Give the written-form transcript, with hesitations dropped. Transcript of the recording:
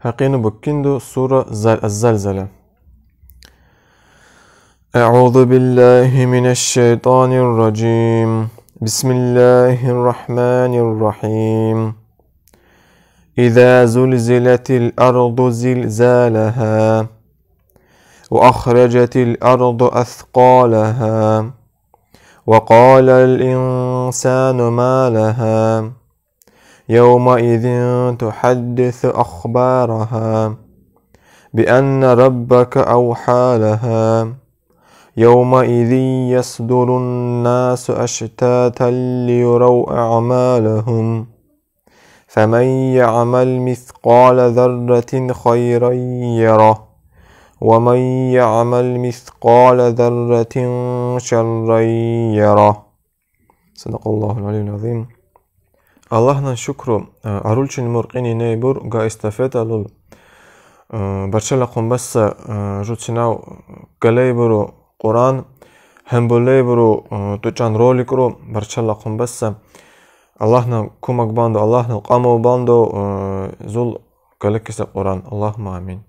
حقين بكندو سورة الزلزلة. أعوذ بالله من الشيطان الرجيم. بسم الله الرحمن الرحيم. إذا زلزلت الأرض زلزالها وأخرجت الأرض أثقالها وقال الإنسان ما لها يومئذ تحدث أخبارها بأن ربك أوحى لها يومئذ يصدر الناس أشتاتا ليروا أعمالهم فمن يعمل مثقال ذرة خيرا يره ومن يعمل مثقال ذرة شرا يره. صدق الله العلي العظيم. Allah'ın şükür arulçin murqini neybur ga estafeta lul barçala qumbassa jutsinaw galayburu Quran hembulayburu tucan rolikru barçala qumbassa Allah'ın kumak bando Allah'ın qamu bando zul galakisa Quran Allahumma amin.